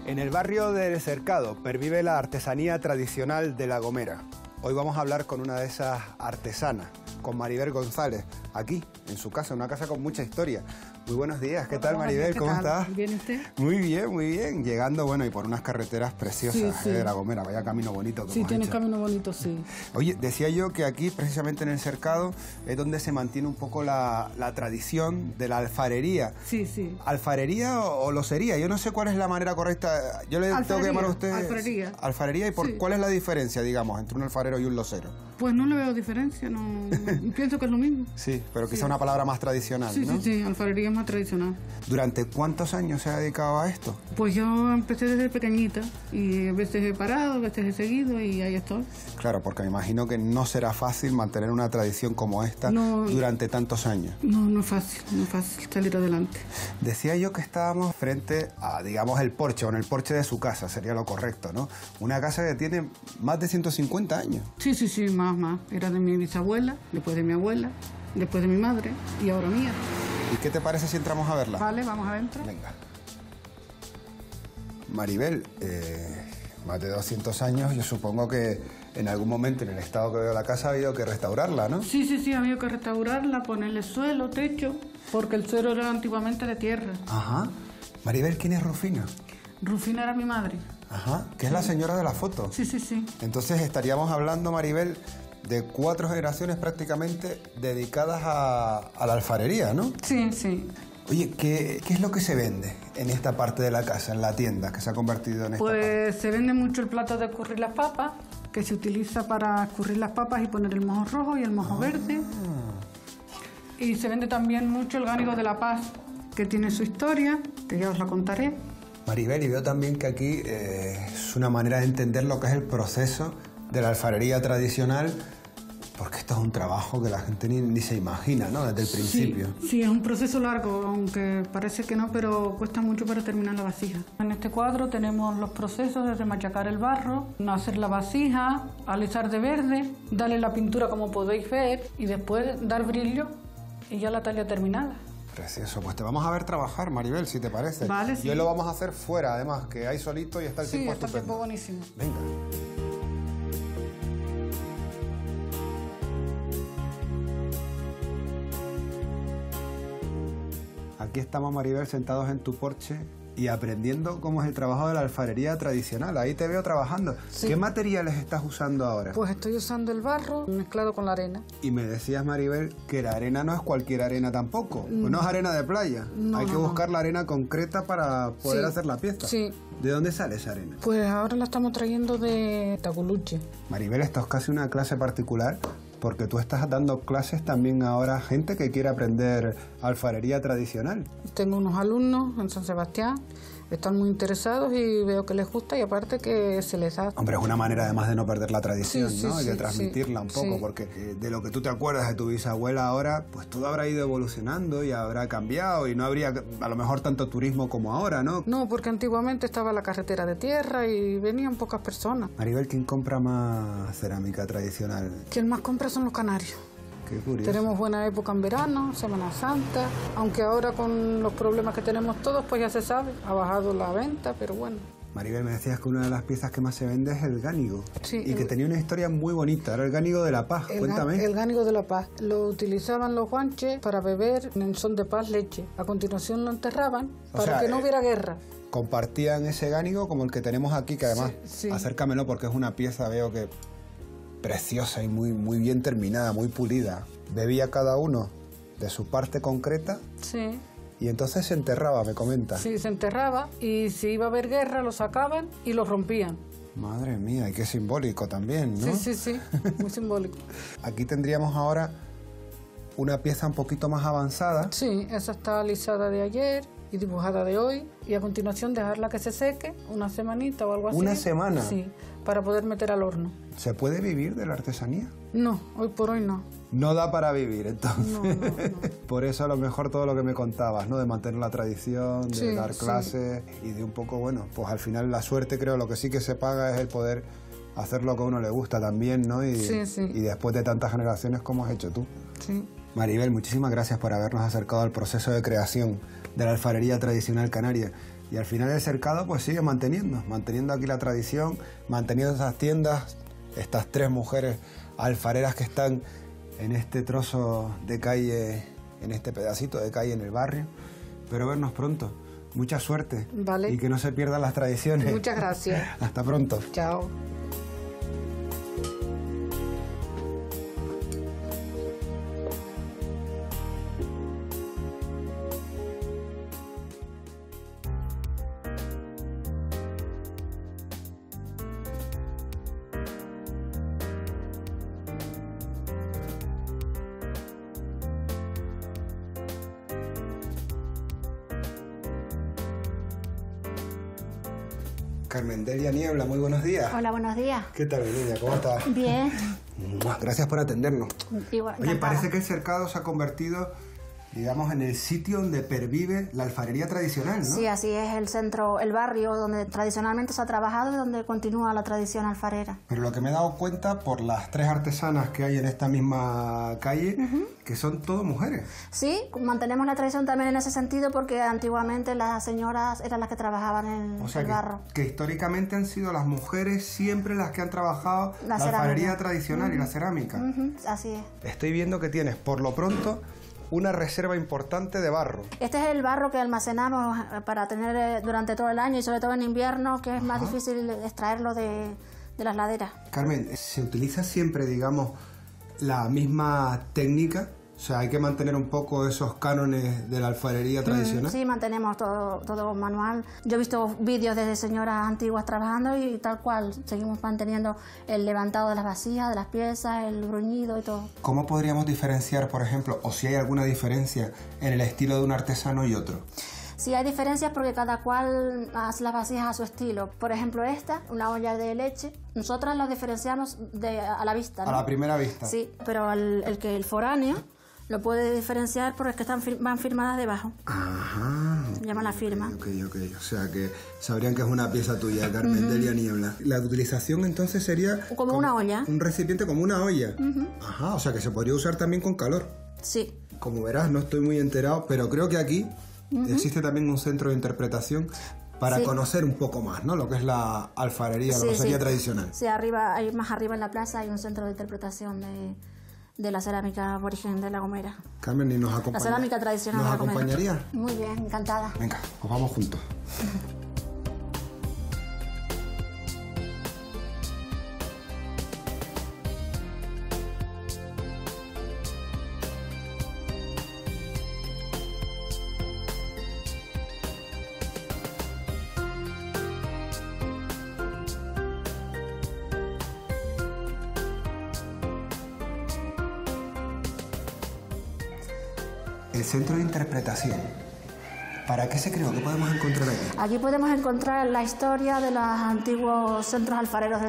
En el barrio del Cercado pervive la artesanía tradicional de La Gomera. Hoy vamos a hablar con una de esas artesanas, con Maribel González, aquí, en su casa, una casa con mucha historia. Muy buenos días, ¿qué tal, Maribel? ¿Cómo estás? ¿Bien usted? Muy bien. Llegando, bueno, y por unas carreteras preciosas de La Gomera, vaya camino bonito que Sí, hemos tiene hecho. camino bonito, sí. Oye, decía yo que aquí, precisamente en el Cercado, es donde se mantiene un poco la tradición de la alfarería. Sí, sí. ¿Alfarería o losería? Yo no sé cuál es la manera correcta. Yo le tengo que llamar a usted... Alfarería. Alfarería, ¿y Sí. cuál es la diferencia, digamos, entre un alfarero y un losero? Pues no le veo diferencia, no pienso que es lo mismo. Sí, pero quizá Sí. una palabra más tradicional, Sí, ¿no? sí, alfarería es más tradicional. ¿Durante cuántos años se ha dedicado a esto? Pues yo empecé desde pequeñita y a veces he parado, a veces he seguido y ahí estoy. Claro, porque me imagino que no será fácil mantener una tradición como esta durante tantos años. No es fácil, salir adelante. Decía yo que estábamos frente a, digamos, el porche, o en el porche de su casa, sería lo correcto, ¿no? Una casa que tiene más de 150 años. Sí, más. Era de mi bisabuela, después de mi abuela, después de mi madre y ahora mía. ¿Y qué te parece si entramos a verla? Vale, vamos adentro. Venga. Maribel, más de 200 años, yo supongo que en algún momento en el estado que veo la casa ha habido que restaurarla, ¿no? Sí, ha habido que restaurarla, ponerle suelo, techo, porque el suelo era antiguamente de tierra. Ajá. Maribel, ¿quién es Rufina? Rufina era mi madre. Ajá, que es la señora de la foto. Sí. Entonces estaríamos hablando, Maribel, de 4 generaciones prácticamente dedicadas a la alfarería, ¿no? Sí. Oye, ¿qué es lo que se vende en esta parte de la casa, en la tienda, que se ha convertido en esta parte? Pues se vende mucho el plato de escurrir las papas, que se utiliza para escurrir las papas y poner el mojo rojo y el mojo verde. Y se vende también mucho el gánigo de la paz, que tiene su historia, que ya os la contaré. Maribel, y veo también que aquí es una manera de entender lo que es el proceso de la alfarería tradicional, porque esto es un trabajo que la gente ni se imagina, ¿no? Desde el principio. Sí, es un proceso largo, aunque parece que no, pero cuesta mucho para terminar la vasija. En este cuadro tenemos los procesos desde machacar el barro, hacer la vasija, alisar de verde, darle la pintura como podéis ver y después dar brillo y ya la talla terminada. Precioso. Pues te vamos a ver trabajar, Maribel, si te parece. Vale, sí. Y hoy lo vamos a hacer fuera, además, que hay solito y está el tiempo está el estupendo. tiempo buenísimo. Venga. Aquí estamos, Maribel, sentados en tu porche y aprendiendo cómo es el trabajo de la alfarería tradicional. Ahí te veo trabajando. Sí. ¿Qué materiales estás usando ahora? Pues estoy usando el barro mezclado con la arena. Y me decías, Maribel, que la arena no es cualquier arena tampoco. Pues no es arena de playa. Hay que buscar la arena concreta para poder hacer la pieza. Sí. ¿De dónde sale esa arena? Pues ahora la estamos trayendo de Taguluche. Maribel, esto es casi una clase particular, porque tú estás dando clases también ahora a gente que quiere aprender alfarería tradicional. Tengo unos alumnos en San Sebastián, están muy interesados y veo que les gusta y aparte que se les da. Hombre, es una manera además de no perder la tradición, Sí, ¿no? Y de sí, transmitirla un poco, sí. porque de lo que tú te acuerdas de tu bisabuela ahora, pues todo habrá ido evolucionando y habrá cambiado y no habría a lo mejor tanto turismo como ahora, ¿no? No, porque antiguamente estaba la carretera de tierra y venían pocas personas. Maribel, ¿quién compra más cerámica tradicional? Quien más compra son los canarios. Qué curioso. Tenemos buena época en verano, Semana Santa, aunque ahora con los problemas que tenemos todos, pues ya se sabe, ha bajado la venta, pero bueno. Maribel, me decías que una de las piezas que más se vende es el gánigo. Sí, y que tenía una historia muy bonita, era el gánigo de la paz. Cuéntame. El gánigo de la paz. Lo utilizaban los guanches para beber en son de paz leche. A continuación lo enterraban para que no hubiera guerra. Compartían ese gánigo como el que tenemos aquí, que además, sí. Acércamelo porque es una pieza, veo que preciosa y muy bien terminada, muy pulida. Bebía cada uno de su parte concreta. Sí. Y entonces se enterraba, me comenta. Sí, se enterraba y si iba a haber guerra lo sacaban y lo rompían. Madre mía, y qué simbólico también, ¿no? Sí, muy simbólico. Aquí tendríamos ahora una pieza un poquito más avanzada. Sí, esa está alisada de ayer y dibujada de hoy. Y a continuación dejarla que se seque una semanita o algo así. ¿Una semana? Sí, para poder meter al horno. ¿Se puede vivir de la artesanía? No, hoy por hoy no. No da para vivir, entonces. No. Por eso a lo mejor todo lo que me contabas, ¿no? De mantener la tradición, de dar clases y de un poco, bueno, pues al final la suerte, creo, lo que sí que se paga es el poder hacer lo que a uno le gusta también, ¿no? Y después de tantas generaciones como has hecho tú. Sí. Maribel, muchísimas gracias por habernos acercado al proceso de creación de la alfarería tradicional canaria. Y al final el cercado pues sigue manteniendo aquí la tradición, manteniendo esas tiendas, estas 3 mujeres alfareras que están en este trozo de calle, en este pedacito de calle en el barrio. Pero vernos pronto. Mucha suerte. Vale. Y que no se pierdan las tradiciones. Muchas gracias. Hasta pronto. Chao. Carmen Delia Niebla, muy buenos días. Hola, buenos días. ¿Qué tal, mi niña? ¿Cómo estás? Bien. Gracias por atendernos. Igual, Oye, parece que el cercado se ha convertido, digamos, en el sitio donde pervive la alfarería tradicional, ¿no? Sí, así es el centro, el barrio donde tradicionalmente se ha trabajado y donde continúa la tradición alfarera. Pero lo que me he dado cuenta por las 3 artesanas que hay en esta misma calle, que son todas mujeres. Sí, mantenemos la tradición también en ese sentido porque antiguamente las señoras eran las que trabajaban en el barro. Que históricamente han sido las mujeres siempre las que han trabajado la alfarería tradicional y la cerámica. Así es. Estoy viendo que tienes, por lo pronto, una reserva importante de barro. Este es el barro que almacenamos para tener durante todo el año y sobre todo en invierno, que es más difícil extraerlo de las laderas. Carmen, ¿se utiliza siempre, digamos, la misma técnica? O sea, hay que mantener un poco esos cánones de la alfarería tradicional. Sí, mantenemos todo manual. Yo he visto vídeos de señoras antiguas trabajando y tal cual. Seguimos manteniendo el levantado de las vasijas, de las piezas, el bruñido y todo. ¿Cómo podríamos diferenciar, por ejemplo, o si hay alguna diferencia en el estilo de un artesano y otro? Sí, hay diferencias porque cada cual hace las vasijas a su estilo. Por ejemplo, esta, una olla de leche, nosotras la diferenciamos a la vista, ¿no? A la primera vista. Sí, pero el foráneo lo puede diferenciar porque van firmadas debajo. Ajá. Se llama la firma. Ok. O sea que sabrían que es una pieza tuya, Carmen Delia Niebla. La utilización entonces sería... Como una olla. Un recipiente como una olla. Ajá, o sea que se podría usar también con calor. Sí. Como verás, no estoy muy enterado, pero creo que aquí existe también un centro de interpretación para conocer un poco más, ¿no? Lo que es la alfarería, la rosería tradicional. Sí, más arriba en la plaza hay un centro de interpretación de la cerámica aborigen de La Gomera. Carmen, ¿y nos acompaña? La cerámica tradicional de La Gomera. ¿Nos acompañaría? Muy bien, encantada. Venga, pues vamos juntos. El centro de interpretación. ¿Para qué se creó? ¿Qué podemos encontrar aquí? Aquí podemos encontrar la historia de los antiguos centros alfareros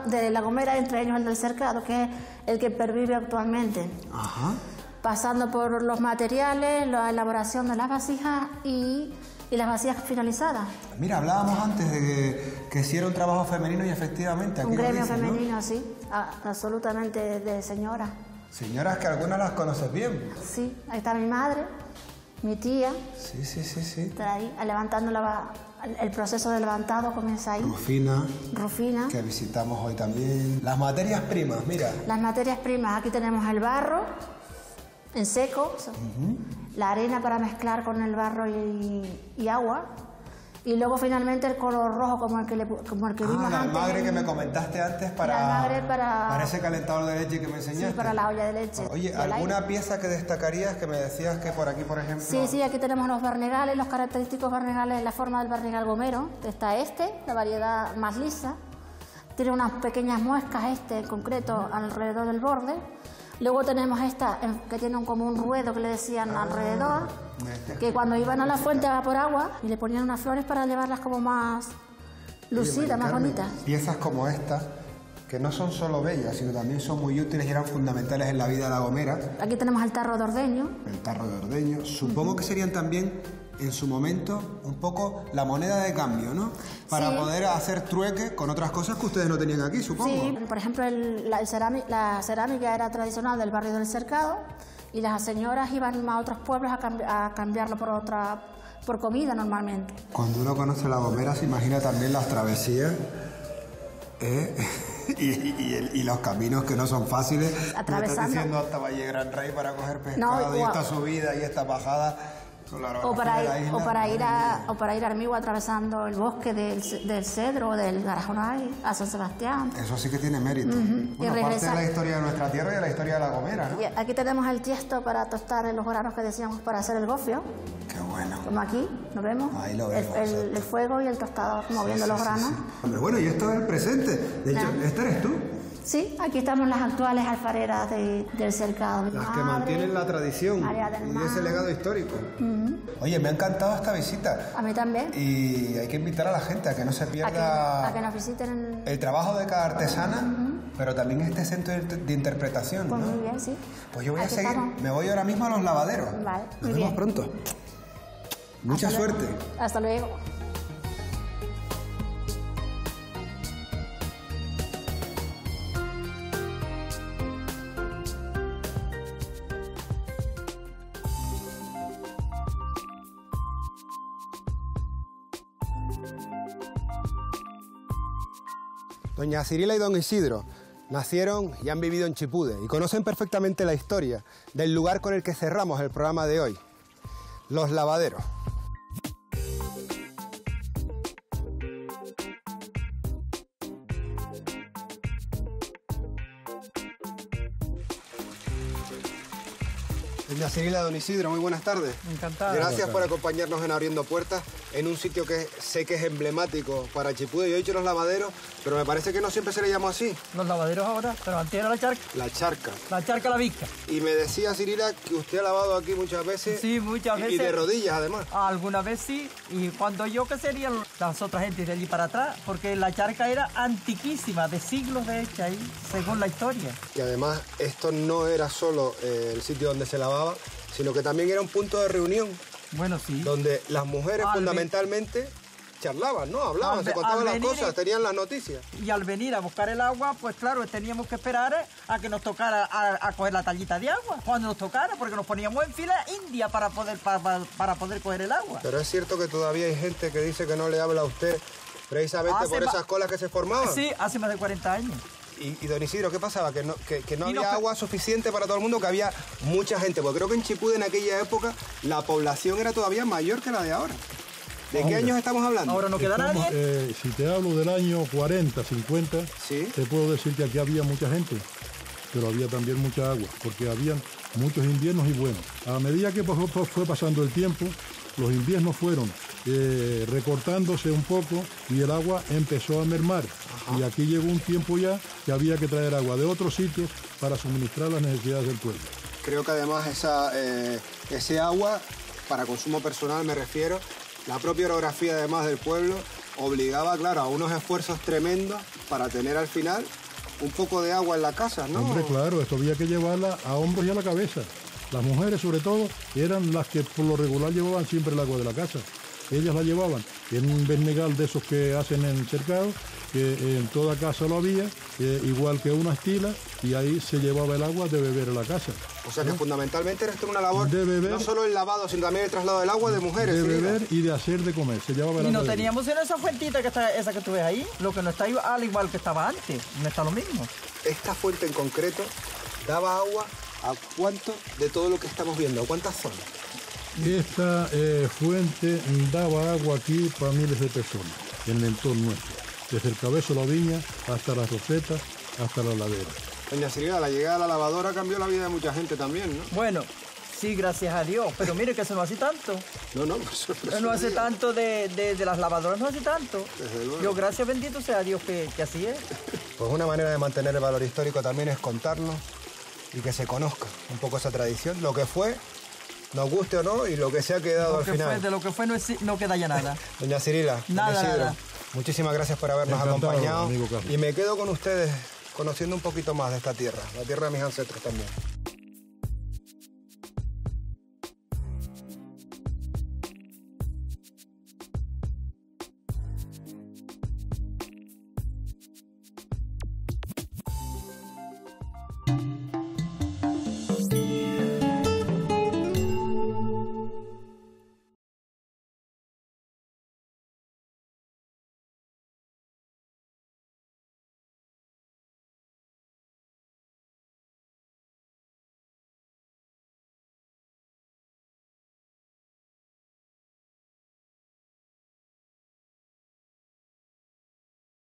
de La Gomera, entre ellos el del Cercado, que es el que pervive actualmente. Ajá. Pasando por los materiales, la elaboración de las vasijas y las vasijas finalizadas. Mira, hablábamos antes de que si era un trabajo femenino y efectivamente... Aquí un gremio dice, femenino, ¿no? sí, absolutamente de señora. Señoras que algunas las conoces bien. Sí, ahí está mi madre, mi tía. Sí. Está ahí, levantando el proceso de levantado comienza ahí. Rufina. Que visitamos hoy también. Las materias primas, mira. Las materias primas, aquí tenemos el barro en seco, la arena para mezclar con el barro y agua. Y luego finalmente el color rojo como el que vimos la antes. almagre que me comentaste antes para ese calentador de leche que me enseñaste. Sí, para la olla de leche. Oye, ¿alguna pieza que destacarías que me decías que por aquí, por ejemplo? Sí, aquí tenemos los barnegales, los característicos barnegales, la forma del barnegal gomero. Está la variedad más lisa. Tiene unas pequeñas muescas en concreto alrededor del borde. Luego tenemos esta que tiene como un ruedo que le decían alrededor, que cuando iban a la fuente a por agua y le ponían unas flores para llevarlas como más lucidas, más bonitas. Piezas como esta, que no son solo bellas, sino también son muy útiles y eran fundamentales en la vida de La Gomera. Aquí tenemos el tarro de ordeño. El tarro de ordeño. Supongo que serían también, en su momento, un poco la moneda de cambio, ¿no? Para poder hacer trueque con otras cosas que ustedes no tenían aquí, supongo. Sí, por ejemplo, la cerámica era tradicional del barrio del Cercado y las señoras iban a otros pueblos a cambiarlo por comida normalmente. Cuando uno conoce La Gomera se imagina también las travesías y los caminos que no son fáciles. Atravesando. Me estás diciendo hasta Valle Gran Rey para coger pescado y esta subida y esta bajada. O para ir a Armigua atravesando el bosque del Cedro o del Garajonay a San Sebastián. Eso sí que tiene mérito. Bueno, parte de la historia de nuestra tierra y de la historia de La Gomera, ¿no? Y aquí tenemos el tiesto para tostar los granos que decíamos para hacer el gofio. Qué bueno. Como aquí, ¿lo vemos? Ahí lo vemos. El fuego y el tostador moviendo los granos. Hombre, bueno, y esto es el presente. De hecho, ¿esta eres tú? Sí, aquí estamos las actuales alfareras del Cercado. Las que mantienen la tradición y ese legado histórico. Oye, me ha encantado esta visita. A mí también. Y hay que invitar a la gente a que no se pierda a que nos visiten el trabajo de cada artesana, pero también este centro de interpretación. Pues ¿no? muy bien, sí. Pues yo voy a seguir. Me voy ahora mismo a los lavaderos. Vale, Nos vemos pronto. Mucha suerte. Hasta luego. Doña Cirila y don Isidro nacieron y han vivido en Chipude y conocen perfectamente la historia del lugar con el que cerramos el programa de hoy, los lavaderos. Doña Cirila, don Isidro, muy buenas tardes. Encantado. Gracias por acompañarnos en Abriendo Puertas, en un sitio que sé que es emblemático para Chipude. Yo he dicho los lavaderos, pero me parece que no siempre se le llamó así. Los lavaderos ahora, pero antes era la charca. La charca. La charca, la visca. Y me decía Cirila que usted ha lavado aquí muchas veces. Sí, muchas veces. Y de rodillas, además. Alguna vez sí. Y cuando yo, que serían las otras gentes de allí para atrás, porque la charca era antiquísima, de siglos de hecha ahí, según la historia. Y además, esto no era solo el sitio donde se lavaba, sino que también era un punto de reunión. Bueno, sí. Donde las mujeres fundamentalmente charlaban, ¿no? Hablaban, se contaban las cosas, tenían las noticias. Y al venir a buscar el agua, pues claro, teníamos que esperar a que nos tocara a coger la tallita de agua. Cuando nos tocara, porque nos poníamos en fila india para poder coger el agua. Pero es cierto que todavía hay gente que dice que no le habla a usted precisamente por esas colas que se formaban. Sí, hace más de 40 años. Y don Isidro, ¿qué pasaba? Que no había agua suficiente para todo el mundo, que había mucha gente. Porque creo que en Chipude en aquella época la población era todavía mayor que la de ahora. ¿De qué años estamos hablando? Ahora no queda nadie. Si te hablo del año 40, 50, te puedo decir que aquí había mucha gente, pero había también mucha agua, porque habían muchos inviernos y buenos. A medida que fue pasando el tiempo, los inviernos fueron recortándose un poco y el agua empezó a mermar. Y aquí llegó un tiempo ya que había que traer agua de otros sitios para suministrar las necesidades del pueblo. Creo que además ese agua, para consumo personal me refiero, la propia orografía además del pueblo obligaba, claro, a unos esfuerzos tremendos para tener al final un poco de agua en la casa, ¿no? Hombre, claro, esto había que llevarla a hombros y a la cabeza. Las mujeres, sobre todo, eran las que por lo regular llevaban siempre el agua de la casa. ellas la llevaban en un bernegal de esos que hacen en cercado, que en toda casa lo había, igual que una estila, y ahí se llevaba el agua de beber a la casa. O sea que fundamentalmente era esto una labor, de beber, no solo el lavado, sino también el traslado del agua de mujeres. De beber y de hacer de comer, se llevaba el Y agua. no teníamos en esa fuentita que está, esa que tú ves ahí, lo que no está al igual que estaba antes, no está lo mismo. Esta fuente en concreto daba agua a cuánto de todo lo que estamos viendo, ¿a cuántas zonas? Esta fuente daba agua aquí para miles de personas, en el entorno nuestro. Desde el Cabezo La Viña hasta las Rosetas, hasta la ladera. Doña Cirila, la llegada de la lavadora cambió la vida de mucha gente también, ¿no? Bueno, sí, gracias a Dios, pero mire que eso no hace tanto. No, no hace tanto de las lavadoras, no hace tanto. Desde luego. Yo, gracias bendito sea Dios que así es. Pues una manera de mantener el valor histórico también es contarnos y que se conozca un poco esa tradición, lo que fue, nos guste o no, y lo que se ha quedado al final. De lo que fue no queda ya nada. Doña Cirila, nada. Muchísimas gracias por habernos Encantado, acompañado. amigo Carlos. Y me quedo con ustedes conociendo un poquito más de esta tierra, la tierra de mis ancestros también.